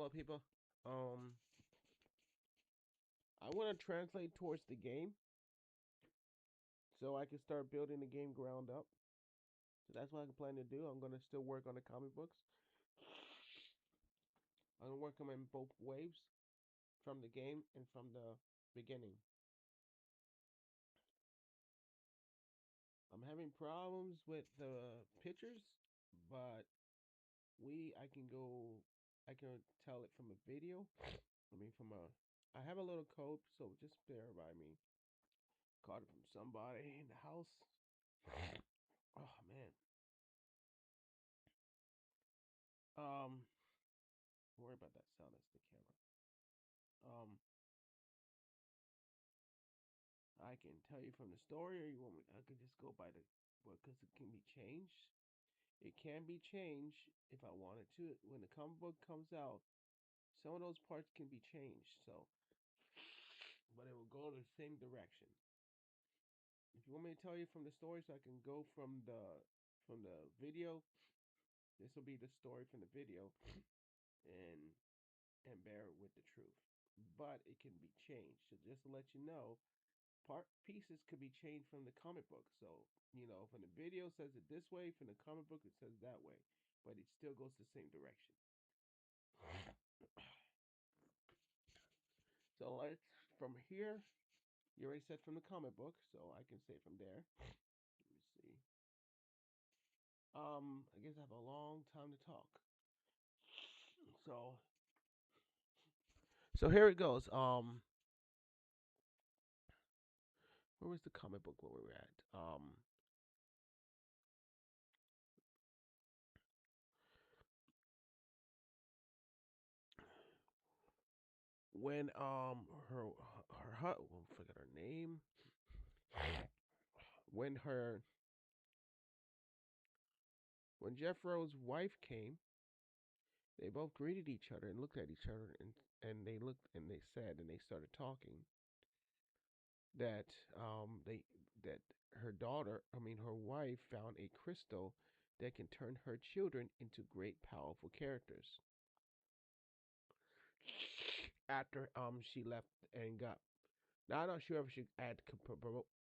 Hello, people. Um, I want to translate towards the game so I can start building the game ground up. So that's what I plan to do. I'm gonna still work on the comic books. I'm gonna work them in both waves, from the game and from the beginning. I'm having problems with the pictures, but I can go. I can tell it from a video. I mean, from a. I have a little code, so just bear by me. Caught it from somebody in the house. Oh man. Um, worry about that sound. That's the camera. Um, I can tell you from the story, or you want me? I could just go by the well, because it can be changed. It can be changed if I wanted to. When the comic book comes out, some of those parts can be changed. So, but it will go the same direction. If you want me to tell you from the story, so I can go from the video. This will be the story from the video, and bear with the truth. But it can be changed. So just to let you know, part pieces could be changed from the comic book. So, from the video says it this way, from the comic book it says that way, but it still goes the same direction. So let's from here. You already said from the comic book, so I can say from there. Let me see. I guess I have a long time to talk. So, so here it goes. Where was the comic book where we were at? When well, I forget her name. When her when Jeffro's wife came, they both greeted each other and looked at each other, and they looked and they said and they started talking that that her daughter, I mean her wife, found a crystal that can turn her children into great powerful characters. After she left and got, now I'm not sure if she had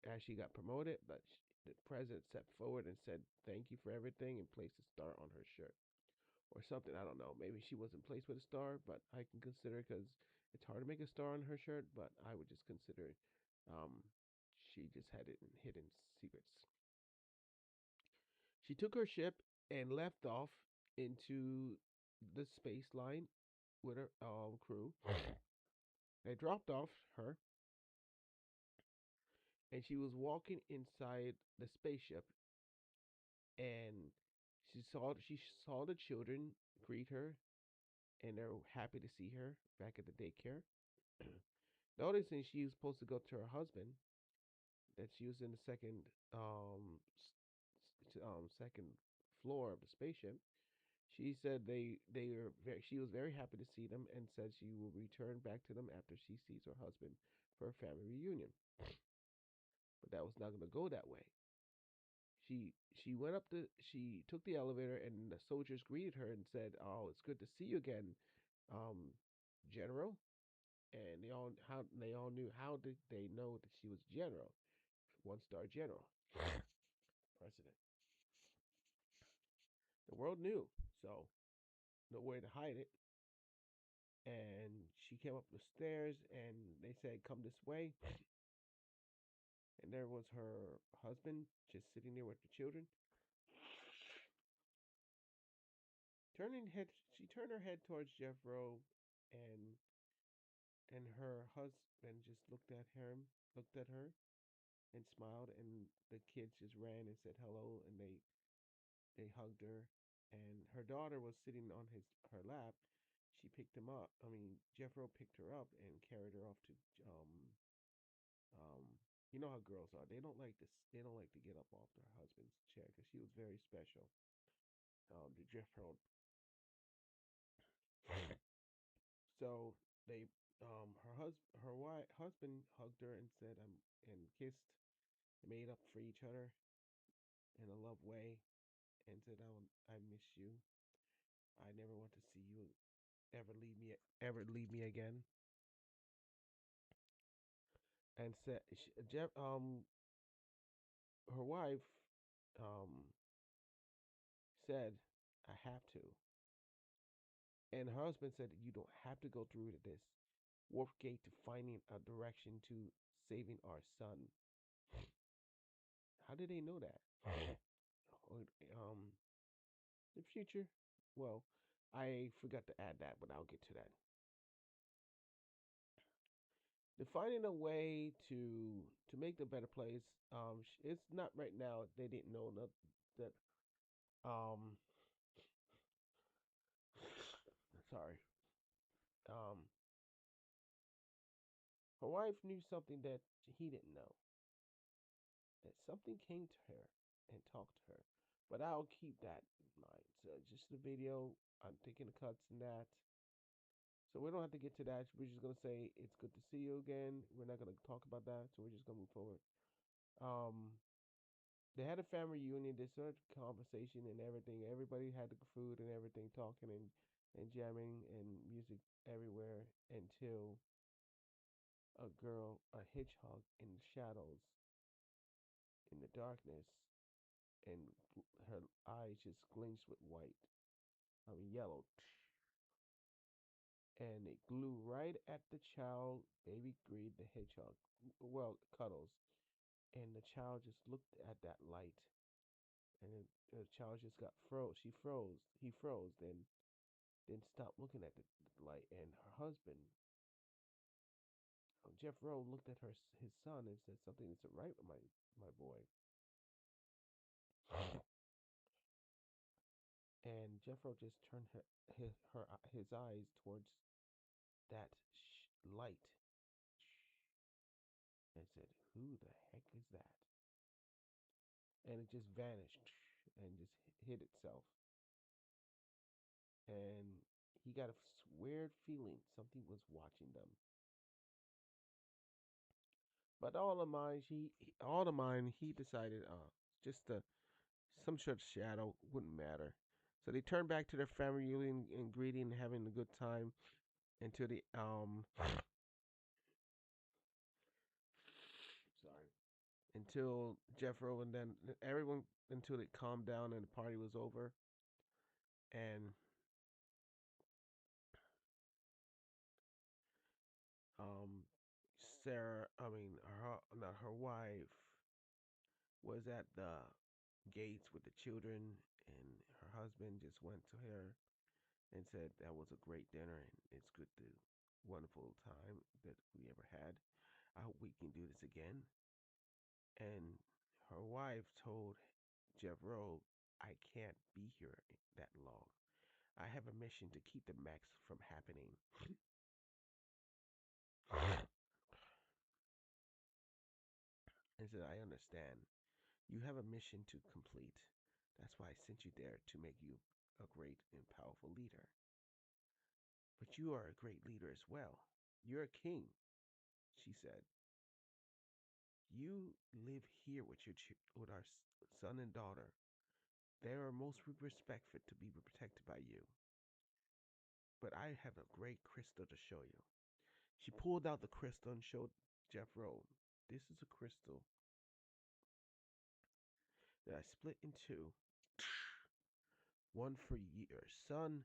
as she got promoted, but the president stepped forward and said thank you for everything and placed a star on her shirt or something. I don't know. Maybe she wasn't placed with a star, but I can consider because it's hard to make a star on her shirt. But I would just consider um, she just had it in hidden secrets. She took her ship and left off into the space line with her crew. They dropped off her, and she was walking inside the spaceship, and she saw the children greet her, and they're happy to see her back at the daycare. Noticing she was supposed to go to her husband, that she was in the second floor of the spaceship. She said she was very happy to see them and said she will return back to them after she sees her husband for a family reunion. But that was not going to go that way. She took the elevator, and the soldiers greeted her and said, "Oh, it's good to see you again, um, General." And they all knew, how did they know that she was general, 1 star general, president. The world knew, so no way to hide it. And she came up the stairs, and they said, "Come this way." And there was her husband just sitting there with the children. She turned her head towards Jeffro, and her husband just looked at her, and smiled, and the kids just ran and said hello, and they hugged her, and her daughter was sitting on her lap. She picked him up. I mean, Jeffro picked her up and carried her off to um. You know how girls are. They don't like this. They don't like to get up off their husband's chair because she was very special. To Jeffro. So they husband hugged her and said and kissed, and made up for each other in a love way, and said, I miss you. I never want to see you ever leave me again. And said her wife um said, I have to. And her husband said, you don't have to go through this. Wolfgate to finding a direction to saving our son. How did they know that? um, the future. Well, I forgot to add that, but I'll get to that. The finding a way to make the better place. It's not right now. They didn't know that. Um, sorry. Um, her wife knew something that he didn't know. That something came to her and talked to her. But I'll keep that in mind. So just the video. I'm taking the cuts and that. So we don't have to get to that. We're just gonna say it's good to see you again. We're not gonna talk about that. So we're just gonna move forward. Um, they had a family reunion. They started conversation and everything. Everybody had the food and everything, talking and jamming and music everywhere until a hedgehog in the shadows, in the darkness, and her eyes just glimpsed with white, I mean yellow, and it flew right at the child, baby Greed the hedgehog. Well, Cuddles, and the child just looked at that light, and then the child just got froze. She froze. He froze. Then stopped looking at the light. And her husband, Jeff Rowe, looked at his son and said something isn't right with my boy. And Jeff Rowe just turned his eyes towards that light and said, "Who the heck is that?" And it just vanished and just hid itself. And he got a weird feeling something was watching them. But all of mine, he decided, just some sort of shadow wouldn't matter. So they turned back to their family reunion and greeting and having a good time until the sorry, until Jeffro and then everyone until it calmed down and the party was over. And um Sarah, I mean her, not her wife, was at the gates with the children, and her husband just went to her and said that was a great dinner and it's good to wonderful time that we ever had. I hope we can do this again. And her wife told Jeff Rowe, I can't be here that long. I have a mission to keep the max from happening. And said, I understand. You have a mission to complete. That's why I sent you there to make you a great and powerful leader. But you are a great leader as well. You're a king, she said. You live here with with our son and daughter. They are most respected to be protected by you. But I have a great crystal to show you. She pulled out the crystal and showed Jeff Rowe. This is a crystal that I split in two. One for your son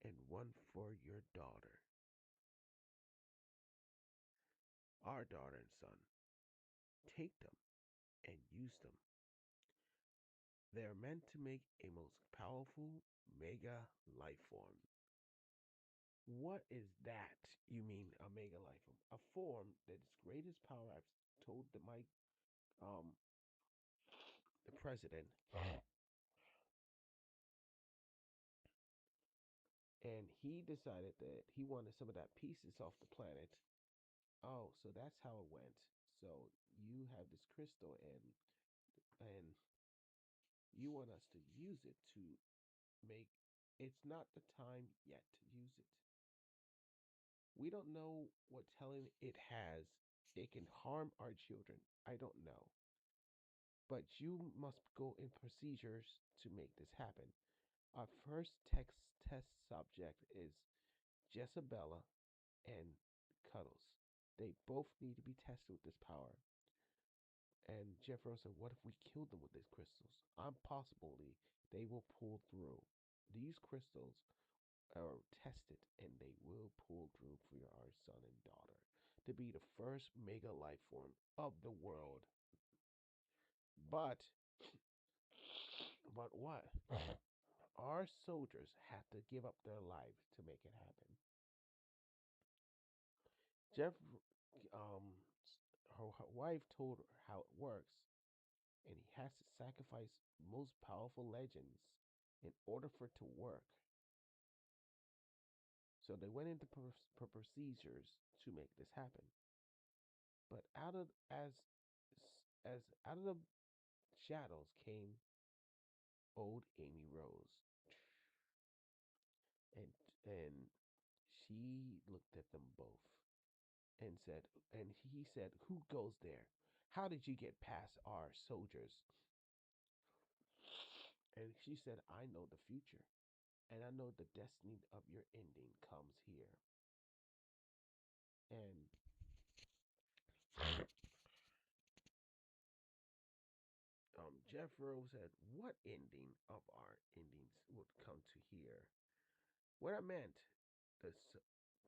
and one for your daughter. Our daughter and son. Take them and use them. They are meant to make a most powerful mega life form. What is that? You mean a mega life form? A form that is greatest power. I've told my um the president, and he decided that he wanted some of that pieces off the planet. Oh, so that's how it went. So you have this crystal, and you want us to use it to make. It's not the time yet to use it. We don't know what talent it has. It can harm our children. I don't know. But you must go in procedures to make this happen. Our first test subject is Jezebella and Cuddles. They both need to be tested with this power. And Jeffro said, "What if we kill them with these crystals? I'm possibly they will pull through. These crystals are tested and they will pull through for our son and daughter to be the first mega life form of the world. But, but what? Our soldiers have to give up their lives to make it happen." Jeff, um, her wife told her how it works, and he has to sacrifice most powerful legends in order for it to work. So they went into procedures to make this happen. But as out of the shadows came old Amy Rose, and and she looked at them both and said, and he said, "Who goes there? How did you get past our soldiers?" And she said, "I know the future, and I know the destiny of your ending comes here." And Jeffro said, "What ending of our endings would come to here?" What I meant, the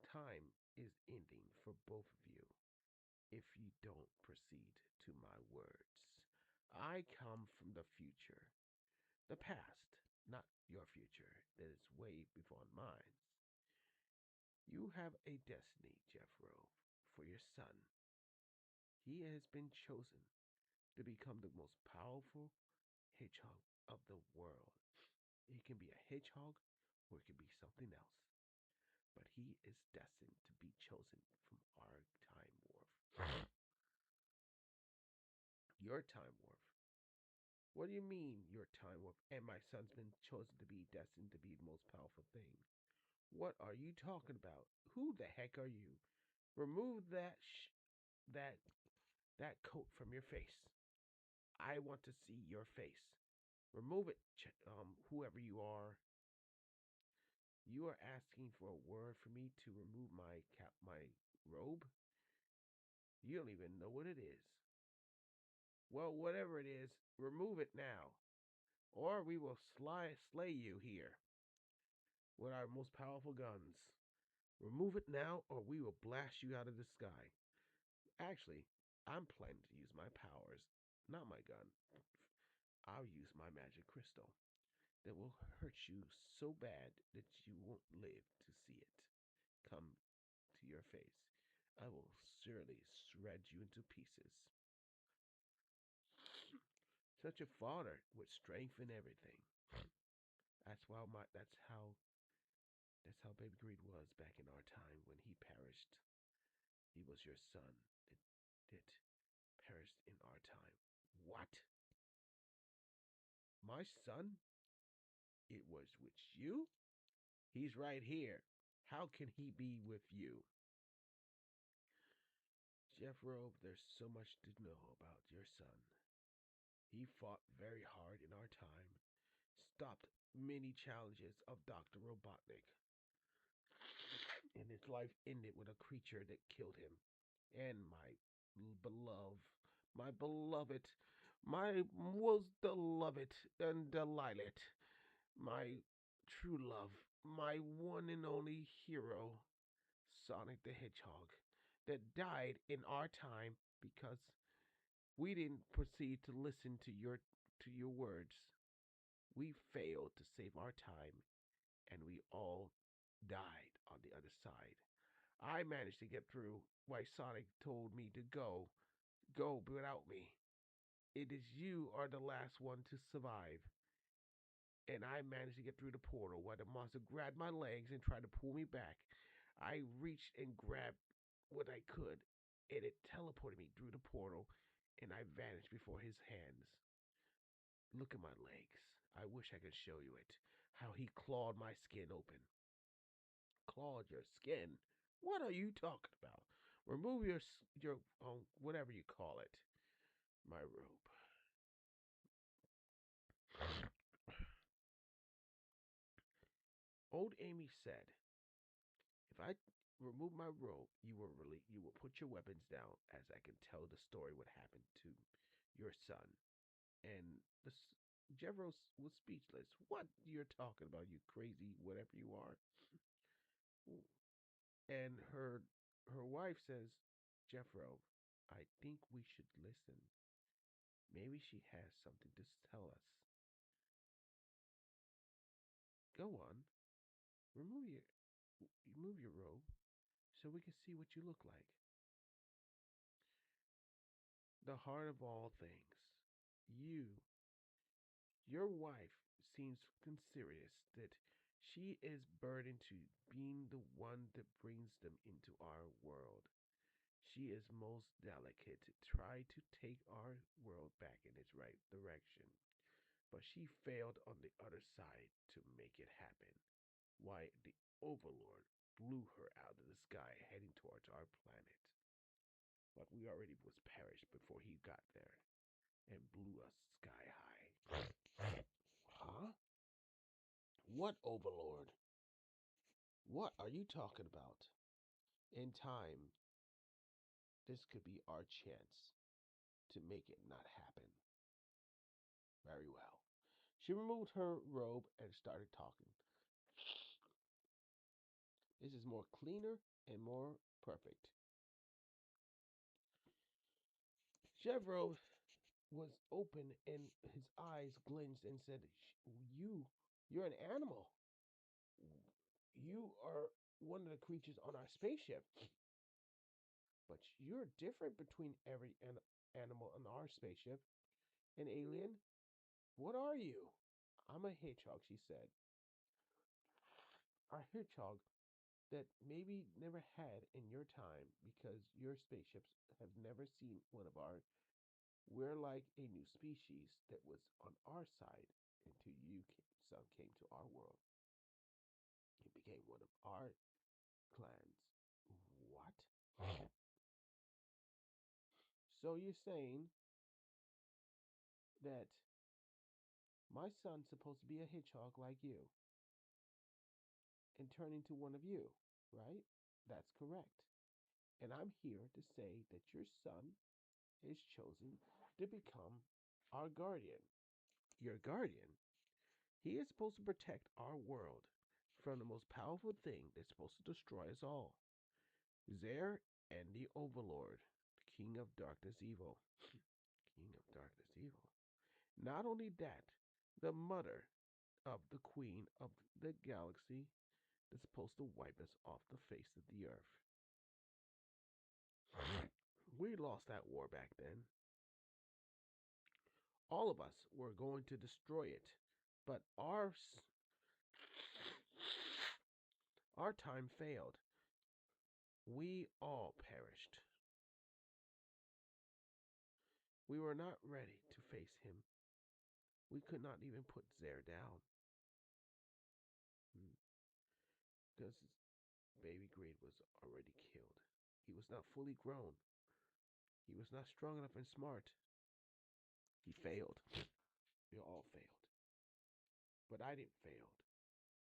time is ending for both of you if you don't proceed to my words. I come from the future, the past, not your future that is way beyond mine. You have a destiny, Jeffro, for your son. He has been chosen to become the most powerful hedgehog of the world. It can be a hedgehog or it can be something else. But he is destined to be chosen from our time wharf. Your time wharf. What do you mean, your time wharf? And my son's been chosen to be destined to be the most powerful thing. What are you talking about? Who the heck are you? Remove that that coat from your face. I want to see your face. Remove it, whoever you are. You are asking for a word for me to remove my robe? You don't even know what it is. Well, whatever it is, remove it now, or we will slay you here with our most powerful guns. Remove it now, or we will blast you out of the sky. Actually, I'm planning to use my powers, not my gun. I'll use my magic crystal that will hurt you so bad that you won't live to see it come to your face. I will surely shred you into pieces. Such a father with strength and everything. That's how Baby Greed was back in our time when he perished. He was your son that perished in our time. What? My son? It was with you? He's right here. How can he be with you? Jeff Robe, there's so much to know about your son. He fought very hard in our time, stopped many challenges of Dr. Robotnik, and his life ended with a creature that killed him. And beloved, my beloved, my most beloved and delighted, my true love, my one and only hero, Sonic the Hedgehog, that died in our time because we didn't proceed to listen to your words. We failed to save our time, and we all died on the other side. I managed to get through why Sonic told me to go without me. It is you are the last one to survive. And I managed to get through the portal while the monster grabbed my legs and tried to pull me back. I reached and grabbed what I could, and it teleported me through the portal, and I vanished before his hands. Look at my legs. I wish I could show you it. How he clawed my skin open. Clawed your skin? What are you talking about? Remove your whatever you call it. My robe. Old Amy said, If I remove my robe, you will put your weapons down as I can tell the story what happened to your son. And Jevros was speechless. What you're talking about, you crazy whatever you are. And her wife says, Jeffro, I think we should listen. Maybe she has something to tell us. Go on, remove your remove your robe so we can see what you look like. The heart of all things. You, your wife, seems serious that she is burdened to being the one that brings them into our world. She is most delicate to try to take our world back in its right direction, but she failed on the other side to make it happen. Why, the Overlord blew her out of the sky heading towards our planet. But we already was perished before he got there and blew us sky high. Huh? What Overlord? What are you talking about? In time, this could be our chance to make it not happen. Very well. She removed her robe and started talking. This is more cleaner and more perfect. Chevro was open and his eyes glistened and said, you're an animal. You are one of the creatures on our spaceship. But you're different between every animal on our spaceship. An alien? What are you? I'm a hedgehog, she said. A hedgehog that maybe never had in your time because your spaceships have never seen one of our. We're like a new species that was on our side until son came to our world. He became one of our clans. What? So you're saying that my son's supposed to be a hedgehog like you and turn into one of you, right? That's correct. And I'm here to say that your son is chosen to become our guardian. Your guardian? He is supposed to protect our world from the most powerful thing that's supposed to destroy us all. Zer and the Overlord, the King of Darkness Evil. King of Darkness Evil. Not only that, the mother of the Queen of the Galaxy that's supposed to wipe us off the face of the earth. We lost that war back then. All of us were going to destroy it, but our time failed. We all perished. We were not ready to face him. We could not even put Zer down. Because baby Greed was already killed. He was not fully grown. He was not strong enough and smart. He failed. We all failed. But I didn't fail.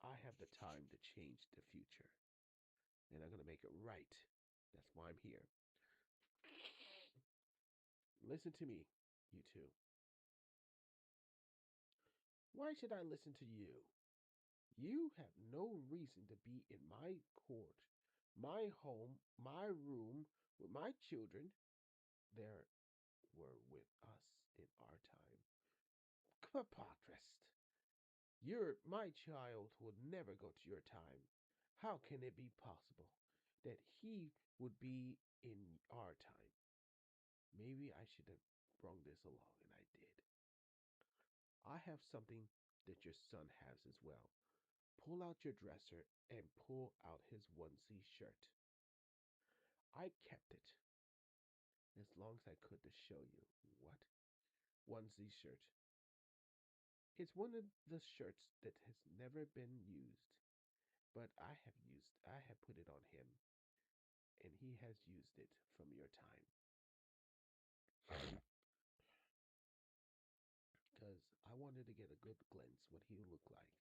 I have the time to change the future. And I'm going to make it right. That's why I'm here. Listen to me, you two. Why should I listen to you? You have no reason to be in my court, my home, my room, with my children. They were with us in our time. Preposterous. My child would never go to your time. How can it be possible that he would be in our time? Maybe I should have brought this along, and I did. I have something that your son has as well. Pull out your dresser and pull out his onesie shirt. I kept it as long as I could to show you. What? Onesie shirt. It's one of the shirts that has never been used, but I have put it on him, and he has used it from your time. Because I wanted to get a good glimpse what he looked like.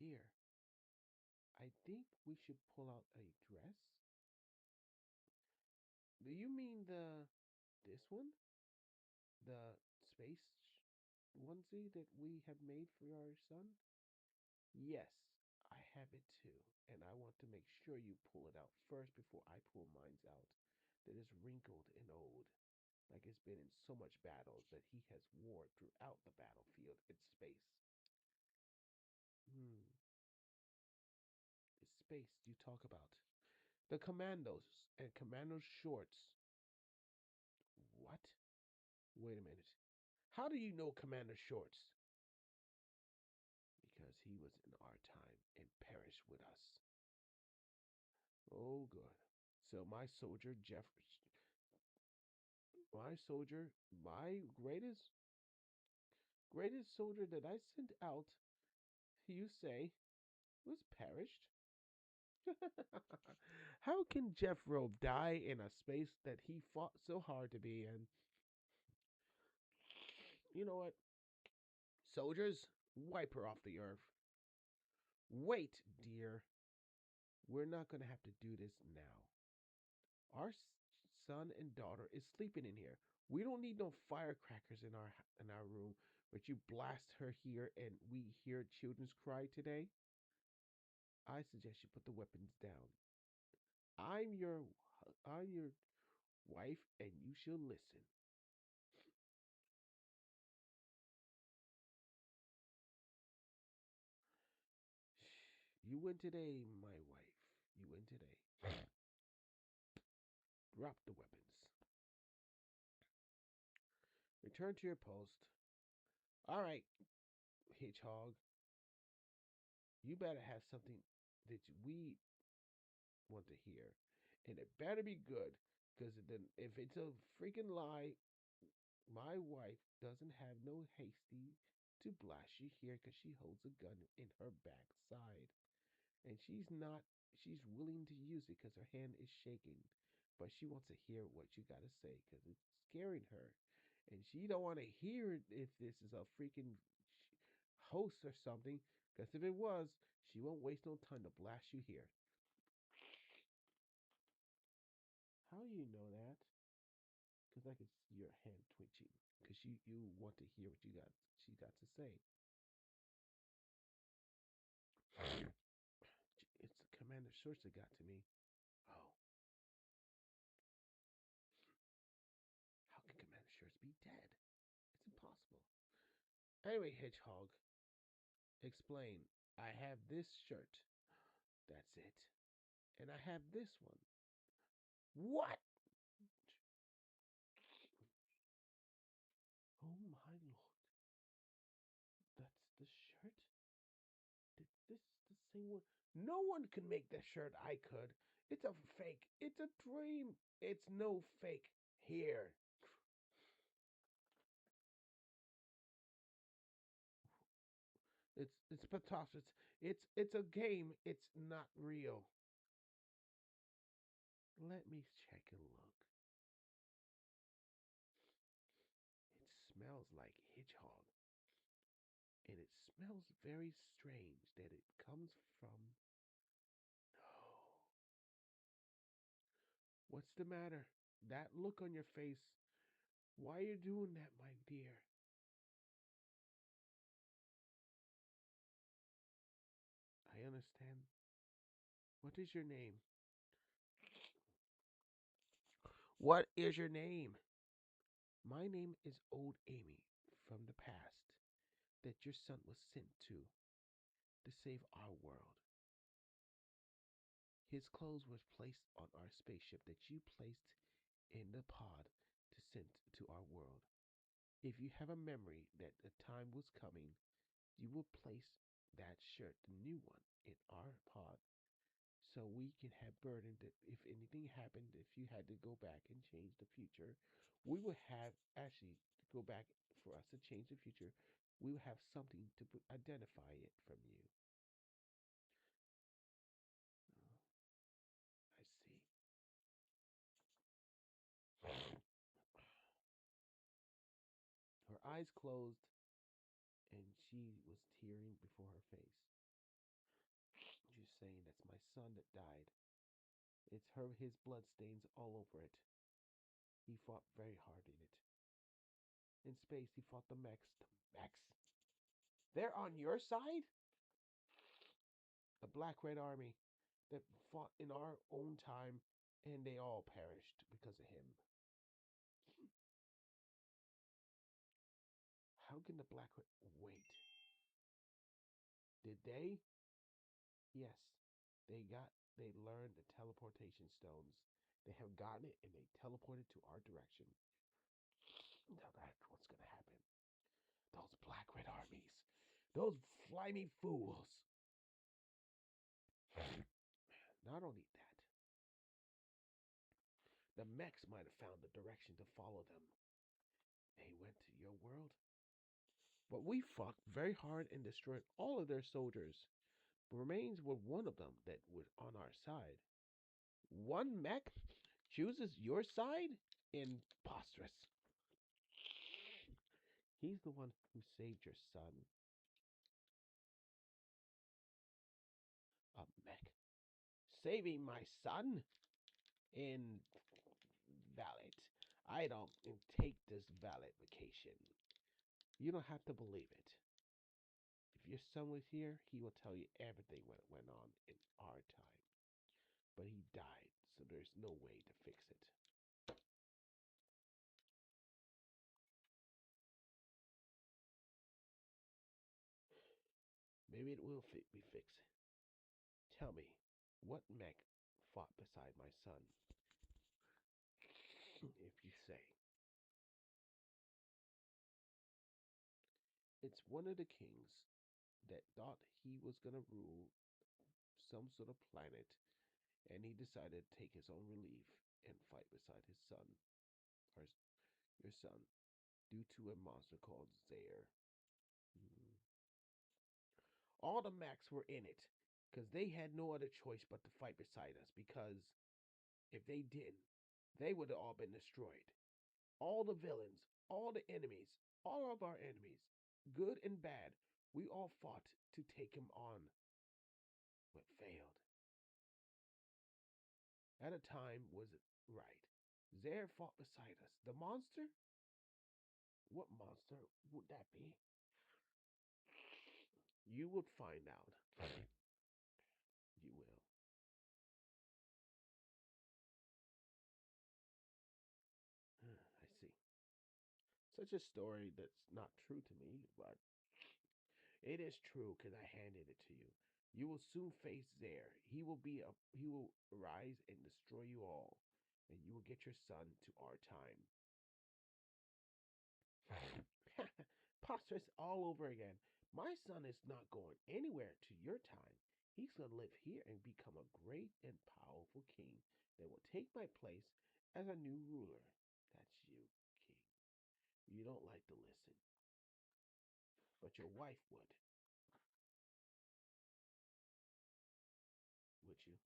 Dear, I think we should pull out a dress. Do you mean this one? The space onesie that we have made for our son? Yes, I have it too. And I want to make sure you pull it out first before I pull mine out. That is wrinkled and old, like it's been in so much battles that he has worn throughout the battlefield in space. Hmm, it's space you talk about. The commandos and commandos shorts. What? Wait a minute. How do you know Commander Shorts? Because he was in our time and perished with us. Oh, good. So my soldier, my greatest soldier that I sent out, you say, was perished? How can Jeff Robe die in a space that he fought so hard to be in? You know what? Soldiers, wipe her off the earth. Wait, dear. We're not going to have to do this now. Our son and daughter is sleeping in here. We don't need no firecrackers in our room, but you blast her here and we hear children's cry today. I suggest you put the weapons down. I'm your I'm your wife and you shall listen. You win today, my wife. You win today. Drop the weapons. Return to your post. All right, Hedgehog. You better have something that we want to hear, and it better be good. Because then, if it's a freaking lie, my wife doesn't have no hasty to blast you here because she holds a gun in her backside, and she's willing to use it because her hand is shaking, but she wants to hear what you got to say because it's scaring her, and she don't want to hear it if this is a freaking host or something. Because if it was, she won't waste no time to blast you here. How do you know that? Because I can see your hand twitching. Because you want to hear what she got to say. It's Commander Shorts that got to me. Oh, how can Commander Shorts be dead? It's impossible. Anyway, Hedgehog, explain. I have this shirt. That's it. And I have this one. What? Oh my lord. That's the shirt? This is the same one. No one can make the shirt I could. It's a fake. It's a dream. It's no fake. Here. It's preposterous. It's a game. It's not real. Let me check and look. It smells like hedgehog. And it smells very strange that it comes from. No. What's the matter? That look on your face. Why are you doing that, my dear? I understand. What is your name? What is your name? My name is Old Amy from the past that your son was sent to save our world. His clothes were placed on our spaceship that you placed in the pod to send to our world. If you have a memory that the time was coming, you will place that shirt, the new one, in our pod so we can have burden that if anything happened, if you had to go back and change the future, we would have actually to go back for us to change the future. We would have something to identify it from you. Oh, I see. Her eyes closed and she was tearing before her face. saying that's my son that died. It's his blood stains all over it. He fought very hard in it. In space, he fought the mechs. The mechs. They're on your side? The Black Red Army that fought in our own time, and they all perished because of him. How can the Black Red... Wait. Did they? Yes. They learned the teleportation stones. They have gotten it, and they teleported to our direction. Now that's what's going to happen. Those Black Red Armies. Those slimy fools. Not only that, the mechs might have found the direction to follow them. They went to your world. But we fought very hard and destroyed all of their soldiers. Remains were one of them that was on our side. One mech chooses your side? Imposterous. He's the one who saved your son. A mech saving my son? Invalid. I don't take this valid vacation. You don't have to believe it. If your son was here, he will tell you everything what went on in our time. But he died, so there's no way to fix it. Maybe it will be fixed. Tell me, what mech fought beside my son? If you say. It's one of the kings that thought he was going to rule some sort of planet, and he decided to take his own relief and fight beside his son, or your son, due to a monster called Zaire. Mm. All the mechs were in it, because they had no other choice but to fight beside us, because if they didn't, they would have all been destroyed. All the villains, all the enemies, all of our enemies, good and bad, we all fought to take him on, but failed. At a time, was it right? Zaire fought beside us. The monster? What monster would that be? You would find out. You will. I see. Such a story that's not true to me, but it is true because I handed it to you. You will soon face Zaire. He will arise and destroy you all, and you will get your son to our time. Preposterous all over again. My son is not going anywhere to your time. He's going to live here and become a great and powerful king that will take my place as a new ruler. That's you, king. You don't like to listen, but your wife would you?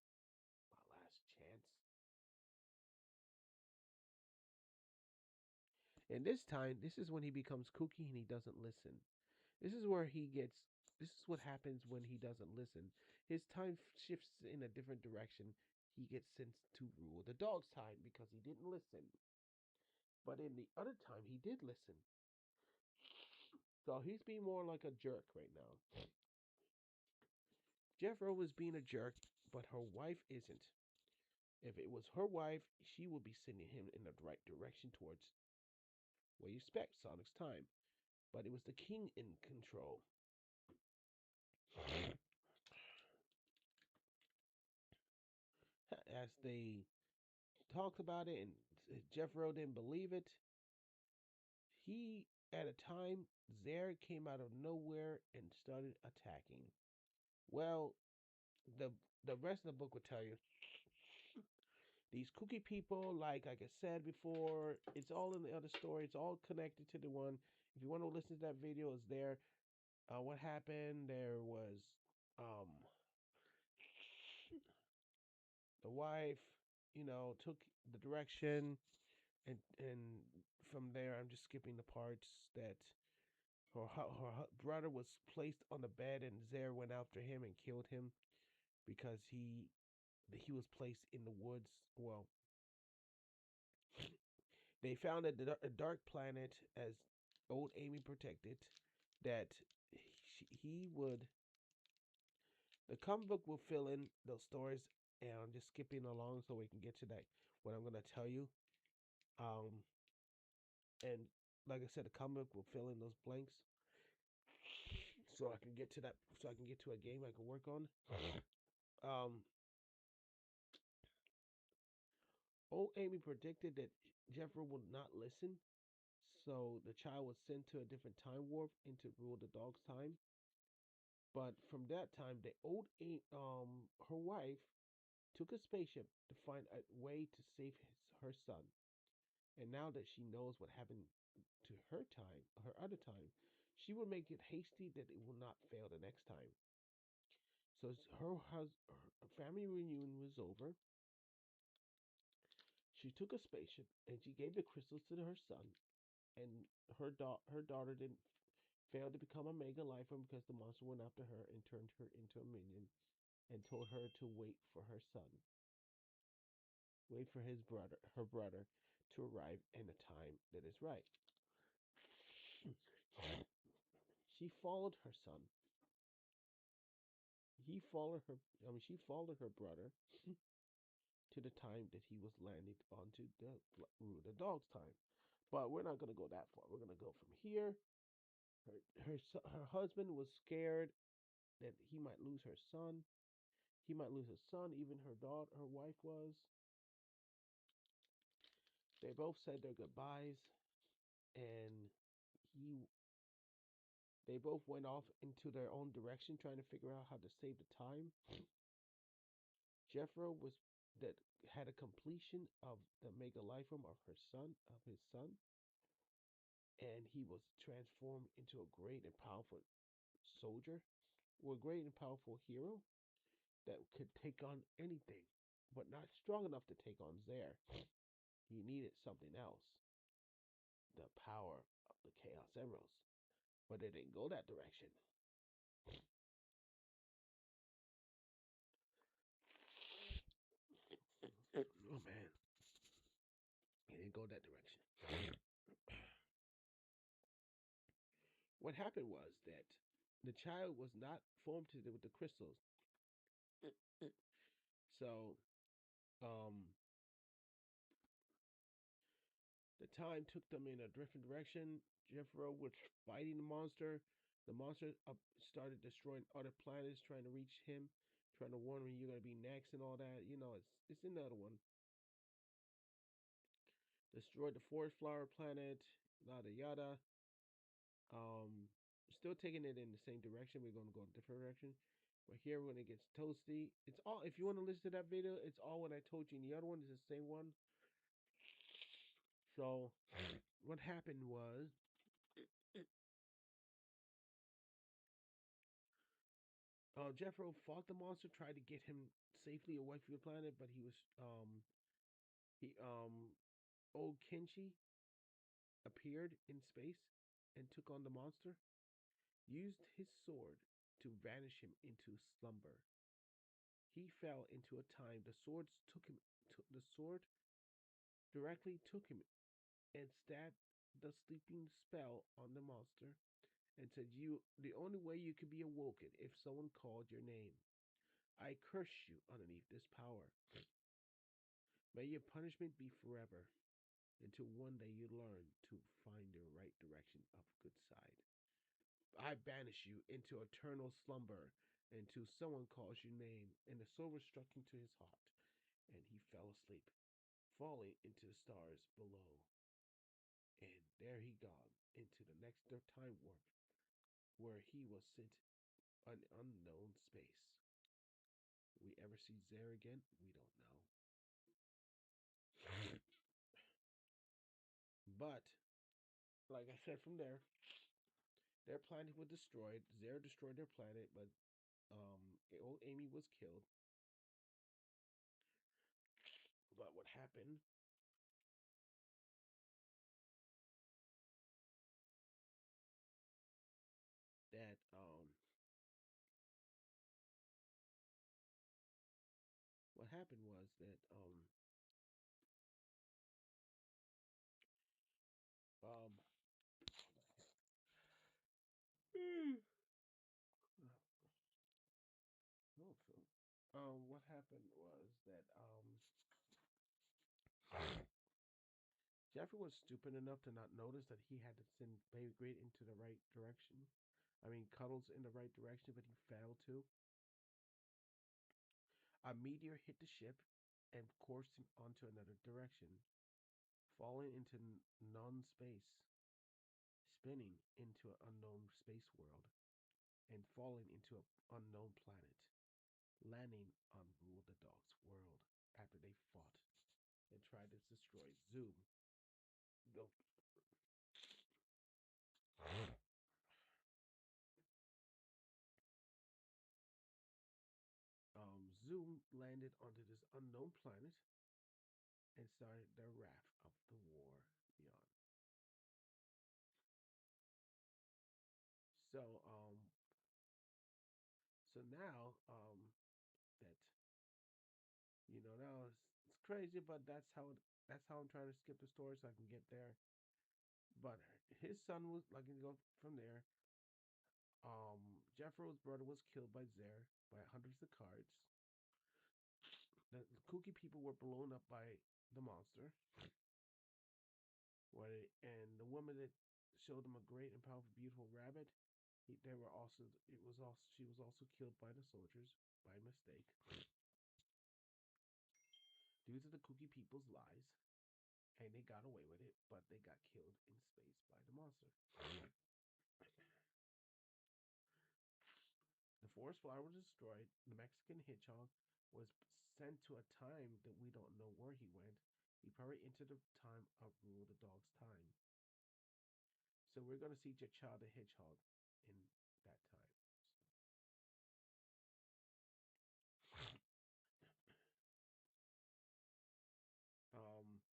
My last chance. And this time, this is when he becomes kooky and he doesn't listen. This is where he gets. This is what happens when he doesn't listen. His time shifts in a different direction. He gets sent to rule the dog's time because he didn't listen. But in the other time, he did listen. So he's being more like a jerk right now. Jeffro is being a jerk, but her wife isn't. If it was her wife, she would be sending him in the right direction towards what you expect, Sonic's time. But it was the king in control. As they talked about it and Jeffro didn't believe it, he, at a time, Zaire came out of nowhere and started attacking. Well, the the rest of the book would tell you these cookie people, like I said before, it's all in the other story. It's all connected to the one. If you want to listen to that video, it's there. What happened? There was um the wife, took the direction, and from there, I'm just skipping the parts that her brother was placed on the bed, and Zaire went after him and killed him. because he was placed in the woods. Well, they found a dark planet as old Amy protected that he would. The comic book will fill in those stories, and I'm just skipping along so we can get to that. What I'm gonna tell you, um, and like I said, the comic book will fill in those blanks, so I can get to that. So I can get to a game I can work on. Um, old Amy predicted that Jeffrey would not listen, so the child was sent to a different time warp into rule the dog's time. But from that time, the her wife took a spaceship to find a way to save her son. And now that she knows what happened to her other time, she will make it hasty that it will not fail the next time. So her family reunion was over. She took a spaceship and she gave the crystals to her son. And her daughter didn't fail to become a mega lifer because the monster went after her and turned her into a minion and told her to wait for her son, wait for her brother, to arrive in a time that is right. She followed her son. He followed her. I mean, she followed her brother to the time that he was landed onto the dog's time. But we're not gonna go that far. We're gonna go from here. Her husband was scared that he might lose her son. He might lose his son. Even her wife was. They both said their goodbyes, and he they both went off into their own direction, trying to figure out how to save the time. Jeffro was that had a completion of the mega life form of his son, and he was transformed into a great and powerful soldier, or a great and powerful hero that could take on anything, but not strong enough to take on Zare. He needed something else, the power of the Chaos Emeralds, but it didn't go that direction. Oh man, it didn't go that direction. What happened was that the child was not formed with the crystals. So, um, the time took them in a different direction. Jeffro was fighting the monster. The monster started destroying other planets, trying to reach him, trying to warn him you're gonna be next and all that. You know, it's another one. Destroyed the forest flower planet, yada yada. Still taking it in the same direction. We're gonna go in a different direction. But here when it gets toasty, it's all if you want to listen to that video, it's all what I told you. And the other one is the same one. So what happened was Jeffro fought the monster, tried to get him safely away from the planet, but he old Kenshi appeared in space and took on the monster, used his sword to vanish him into slumber. He fell into a time the sword directly took him and stabbed the sleeping spell on the monster and said, "You, the only way you could be awoken if someone called your name. I curse you underneath this power. May your punishment be forever, until one day you learn to find the right direction of good side. I banish you into eternal slumber until someone calls your name." And the silver struck into his heart, and he fell asleep, falling into the stars below. And there he gone into the next time warp, where he was sent an unknown space. Will we ever see Zare again? We don't know. But like I said, from there, their planet was destroyed. Zare destroyed their planet, but old Amy was killed. But what happened? That happened was that um no, Phil. What happened was that Jeffrey was stupid enough to not notice that he had to send Baby Great into the right direction. I mean, Cuddles in the right direction, but he failed to. A meteor hit the ship and coursed him onto another direction, falling into non space, spinning into an unknown space world, and falling into an unknown planet, landing on Rule the Dog's world after they fought and tried to destroy Zoom. The Zoom landed onto this unknown planet and started the wrath of the war beyond. So so now that now it's crazy, but that's how I'm trying to skip the story so I can get there. But his son was like to go from there. Jeffro's brother was killed by Zer by hundreds of cards. The Kooky people were blown up by the monster. And the woman that showed them a great and powerful, beautiful rabbit, they were also. It was also she was also killed by the soldiers by mistake due to the Kooky people's lies, and they got away with it, but they got killed in space by the monster. The forest flower was destroyed. The Mexican hedgehog was sent to a time that we don't know where he went. He probably entered the time of Rule the Dog's time. So we're gonna see Jacha the hedgehog in that time. Um,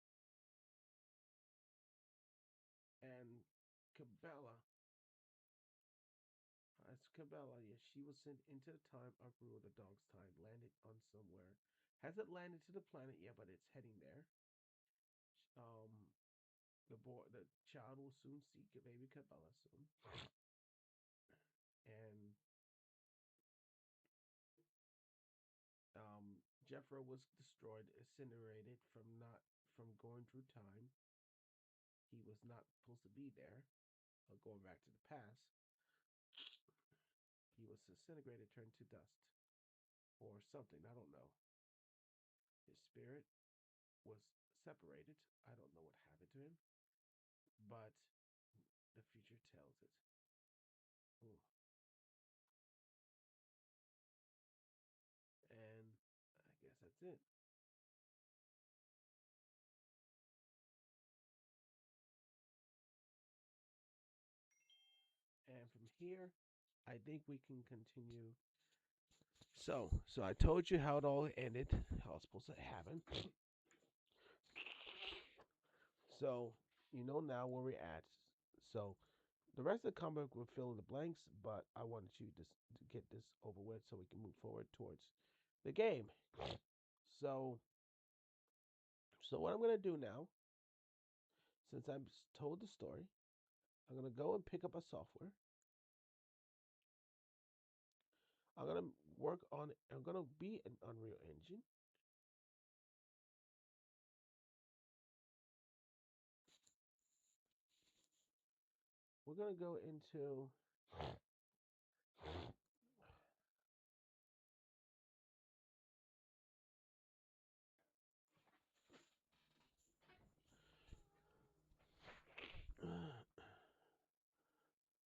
and Cabela, as Cabela, yes, she was sent into the time of Rule the Dog's time, landed on somewhere. Hasn't landed to the planet yet, but it's heading there. Um, the child will soon see baby Cabela soon, and Jeffro was destroyed, incinerated from going through time. He was not supposed to be there. Going back to the past, he was disintegrated, turned to dust, or something. I don't know. His spirit was separated. I don't know what happened to him, but the future tells it. Ooh. And I guess that's it. And from here, I think we can continue. So I told you how it all ended, how it's supposed to happen. So you know now where we're at. So the rest of the comic will fill in the blanks, but I wanted you to get this over with so we can move forward towards the game. So so what I'm gonna do now, since I'm told the story, I'm gonna go and pick up a software. I'm gonna work on. I'm gonna be an Unreal Engine. We're gonna go into.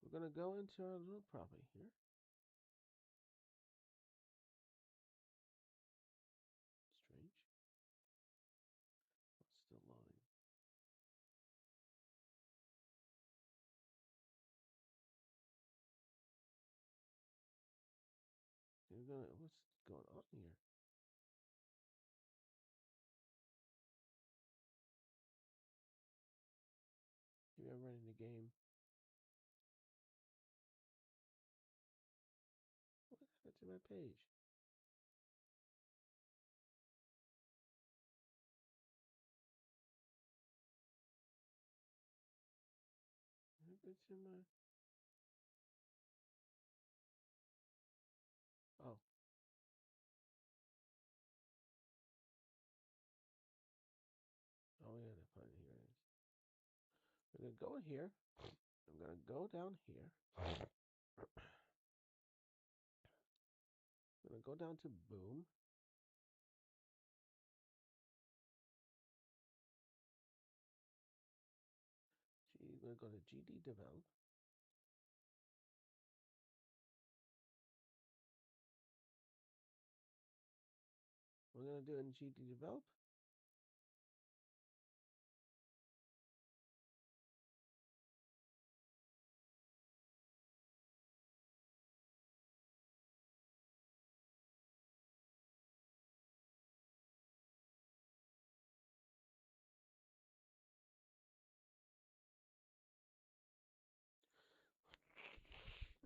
We're gonna go into our little property here. Strange. It's still loading. What's going on here? Maybe I'm running the game. What happened to my page? It's in my. Oh, oh yeah, the fun here it is. We're gonna go in here. I'm gonna go down here. I'm gonna go down to boom. We're gonna go to GD develop. We're gonna do in GD develop.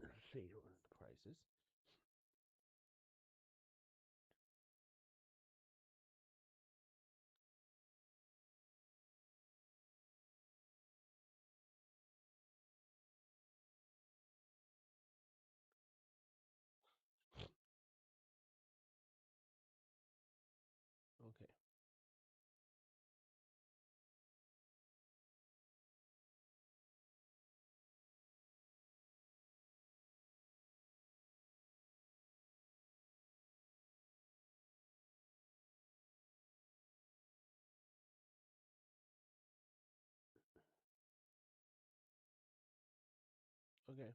Let's see what the prices. Okay. Okay.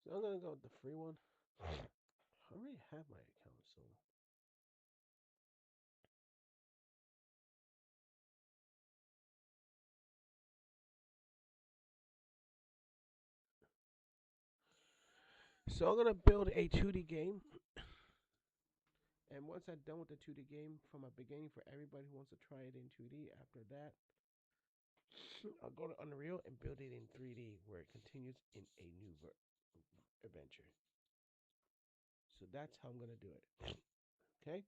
So I'm gonna go with the free one. I already have my account, so I'm gonna build a 2D game, and once I'm done with the 2D game from a beginning for everybody who wants to try it in 2D, after that, I'll go to Unreal and build it in 3D where it continues in a new adventure. So that's how I'm gonna do it. Okay,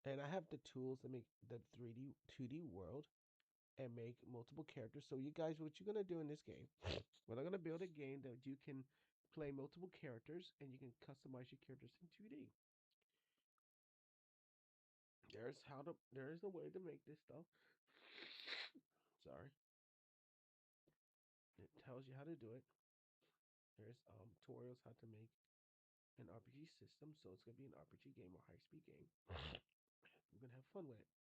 and I have the tools to make the 3D 2D world and make multiple characters. So you guys, what you're gonna do in this game? Well, I'm gonna build a game that you can play multiple characters and you can customize your characters in 2D. There's a way to make this stuff. Sorry, it tells you how to do it. There's tutorials how to make an RPG system. So it's gonna be an RPG game or high speed game. We're gonna have fun with it.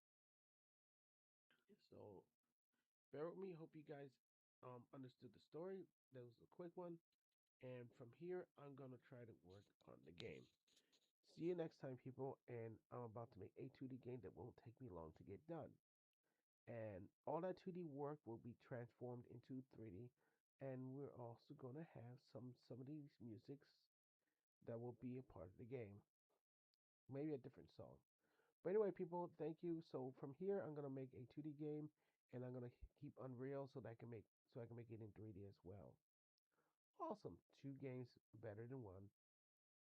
So bear with me. Hope you guys understood the story. That was a quick one. And from here, I'm gonna try to work on the game. See you next time, people. And I'm about to make a 2D game that won't take me long to get done. And all that 2D work will be transformed into 3D. And we're also gonna have some of these musics that will be a part of the game. Maybe a different song. But anyway, people, thank you. So from here, I'm gonna make a 2D game, and I'm gonna keep Unreal so I can make it in 3D as well. Awesome, two games better than one.